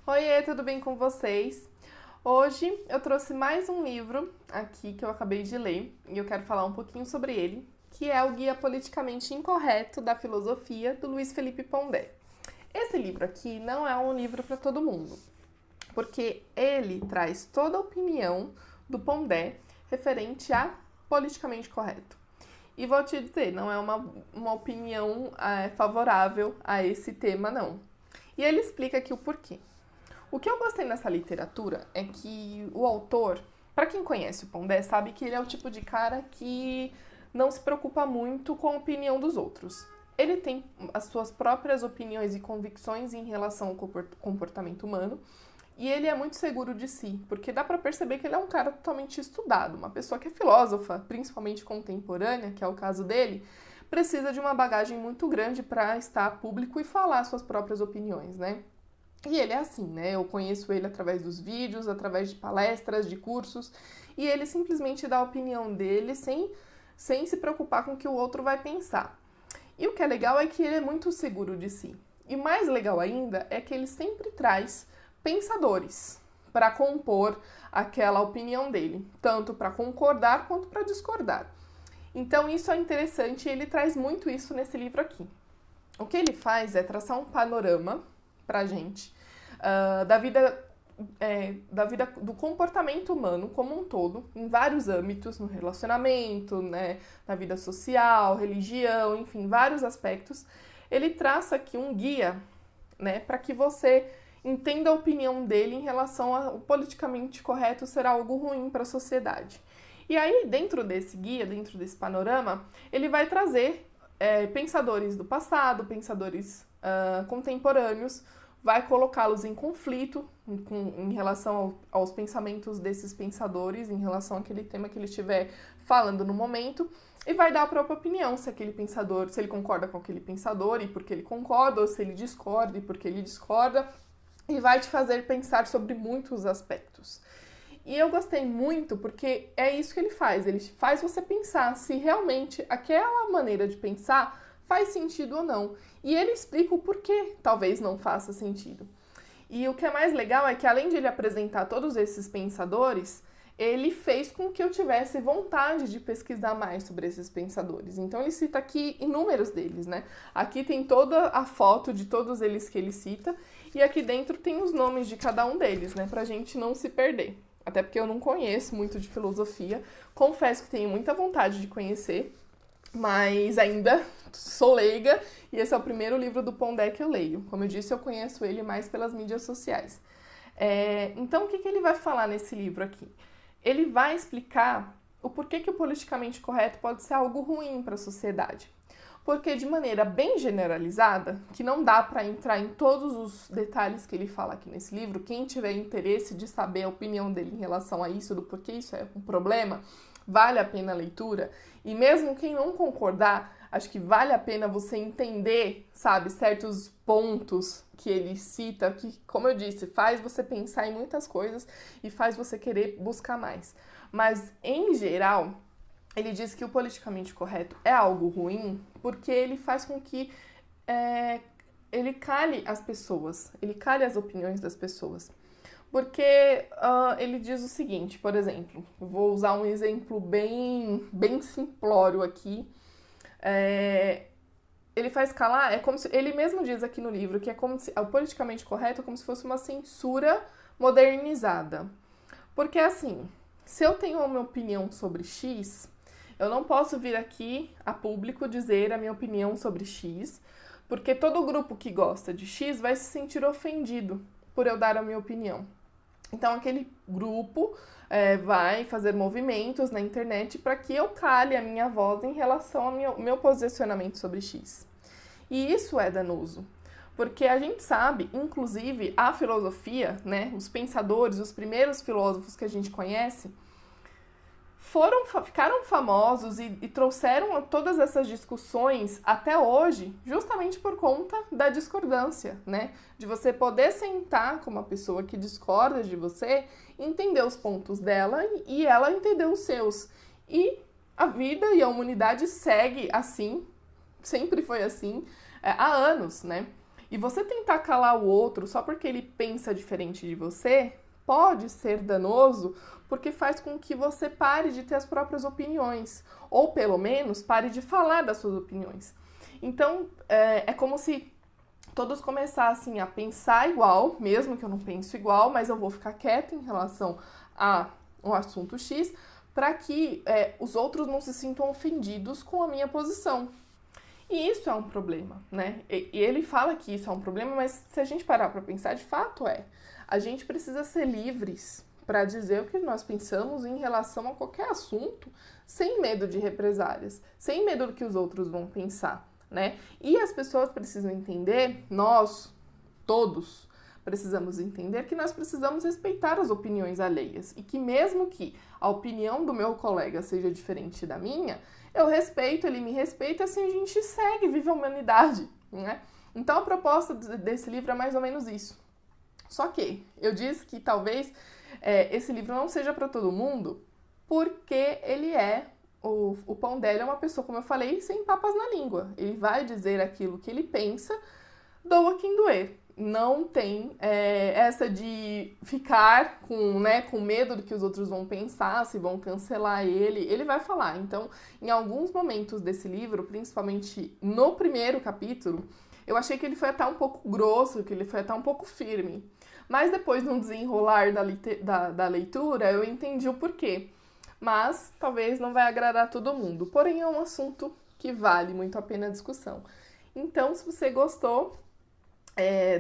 Oiê, tudo bem com vocês? Hoje eu trouxe mais um livro aqui que eu acabei de ler e eu quero falar um pouquinho sobre ele, que é o Guia Politicamente Incorreto da Filosofia, do Luiz Felipe Pondé. Esse livro aqui não é um livro para todo mundo, porque ele traz toda a opinião do Pondé referente a politicamente correto. E vou te dizer, não é uma opinião favorável a esse tema, não. E ele explica aqui o porquê. O que eu gostei nessa literatura é que o autor, para quem conhece o Pondé, sabe que ele é o tipo de cara que não se preocupa muito com a opinião dos outros. Ele tem as suas próprias opiniões e convicções em relação ao comportamento humano e ele é muito seguro de si, porque dá para perceber que ele é um cara totalmente estudado, uma pessoa que é filósofa, principalmente contemporânea, que é o caso dele, precisa de uma bagagem muito grande para estar a público e falar suas próprias opiniões, né? E ele é assim, né? Eu conheço ele através dos vídeos, através de palestras, de cursos, e ele simplesmente dá a opinião dele sem se preocupar com o que o outro vai pensar. E o que é legal é que ele é muito seguro de si. E mais legal ainda é que ele sempre traz pensadores para compor aquela opinião dele, tanto para concordar quanto para discordar. Então isso é interessante e ele traz muito isso nesse livro aqui. O que ele faz é traçar um panorama pra gente da vida do comportamento humano como um todo, em vários âmbitos, no relacionamento, né, na vida social, religião, enfim, vários aspectos. Ele traça aqui um guia, né, para que você entenda a opinião dele em relação ao politicamente correto ser algo ruim para a sociedade. E aí, dentro desse guia, dentro desse panorama, ele vai trazer pensadores do passado, pensadores contemporâneos, vai colocá-los em conflito em relação aos pensamentos desses pensadores, em relação àquele tema que ele estiver falando no momento, e vai dar a própria opinião, se aquele pensador, se ele concorda com aquele pensador e porque ele concorda, ou se ele discorda e porque ele discorda, e vai te fazer pensar sobre muitos aspectos. E eu gostei muito porque é isso que ele faz você pensar se realmente aquela maneira de pensar faz sentido ou não. E ele explica o porquê talvez não faça sentido. E o que é mais legal é que além de ele apresentar todos esses pensadores, ele fez com que eu tivesse vontade de pesquisar mais sobre esses pensadores. Então ele cita aqui inúmeros deles, né? Aqui tem toda a foto de todos eles que ele cita e aqui dentro tem os nomes de cada um deles, né? Pra gente não se perder. Até porque eu não conheço muito de filosofia, confesso que tenho muita vontade de conhecer, mas ainda sou leiga e esse é o primeiro livro do Pondé que eu leio. Como eu disse, eu conheço ele mais pelas mídias sociais. Então, o que ele vai falar nesse livro aqui? Ele vai explicar o porquê que o politicamente correto pode ser algo ruim para a sociedade. Porque de maneira bem generalizada, que não dá para entrar em todos os detalhes que ele fala aqui nesse livro, quem tiver interesse de saber a opinião dele em relação a isso, do porquê isso é um problema, vale a pena a leitura. E mesmo quem não concordar, acho que vale a pena você entender, sabe, certos pontos que ele cita, que, como eu disse, faz você pensar em muitas coisas e faz você querer buscar mais. Mas, em geral, ele diz que o politicamente correto é algo ruim porque ele faz com que ele cale as pessoas, ele cale as opiniões das pessoas. Porque ele diz o seguinte, por exemplo, vou usar um exemplo bem simplório aqui. Ele faz calar, é como se, ele mesmo diz aqui no livro que é como se, o politicamente correto é como se fosse uma censura modernizada. Porque assim, se eu tenho uma opinião sobre X, eu não posso vir aqui a público dizer a minha opinião sobre X, porque todo grupo que gosta de X vai se sentir ofendido por eu dar a minha opinião. Então, aquele grupo vai fazer movimentos na internet para que eu cale a minha voz em relação ao meu posicionamento sobre X. E isso é danoso, porque a gente sabe, inclusive, a filosofia, né, os pensadores, os primeiros filósofos que a gente conhece, ficaram famosos e trouxeram todas essas discussões até hoje justamente por conta da discordância, né? De você poder sentar com uma pessoa que discorda de você, entender os pontos dela e ela entender os seus. E a vida e a humanidade segue assim, sempre foi assim, há anos, né? E você tentar calar o outro só porque ele pensa diferente de você pode ser danoso, porque faz com que você pare de ter as próprias opiniões, ou pelo menos pare de falar das suas opiniões. Então, é como se todos começassem a pensar igual, mesmo que eu não penso igual, mas eu vou ficar quieta em relação a um assunto X, para que os outros não se sintam ofendidos com a minha posição. E isso é um problema, né? E ele fala que isso é um problema, mas se a gente parar para pensar, de fato é. A gente precisa ser livres para dizer o que nós pensamos em relação a qualquer assunto, sem medo de represálias, sem medo do que os outros vão pensar, né? E as pessoas precisam entender, nós, todos, precisamos entender que nós precisamos respeitar as opiniões alheias e que mesmo que a opinião do meu colega seja diferente da minha, eu respeito, ele me respeita, assim a gente segue, vive a humanidade, né? Então a proposta desse livro é mais ou menos isso. Só que eu disse que talvez esse livro não seja para todo mundo, porque ele o Pondé é uma pessoa, como eu falei, sem papas na língua. Ele vai dizer aquilo que ele pensa, doa quem doer. Não tem essa de ficar com medo do que os outros vão pensar, se vão cancelar ele. Ele vai falar. Então, em alguns momentos desse livro, principalmente no primeiro capítulo, eu achei que ele foi até um pouco grosso, que ele foi até um pouco firme. Mas depois, no desenrolar da leitura, eu entendi o porquê. Mas talvez não vai agradar todo mundo. Porém, é um assunto que vale muito a pena a discussão. Então, se você gostou,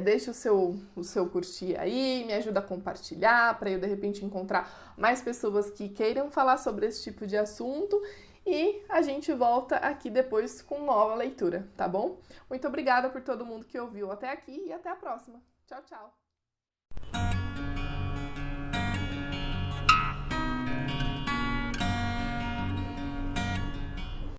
deixa o seu curtir aí, me ajuda a compartilhar, para eu de repente encontrar mais pessoas que queiram falar sobre esse tipo de assunto e a gente volta aqui depois com nova leitura, tá bom? Muito obrigada por todo mundo que ouviu até aqui e até a próxima. Tchau, tchau!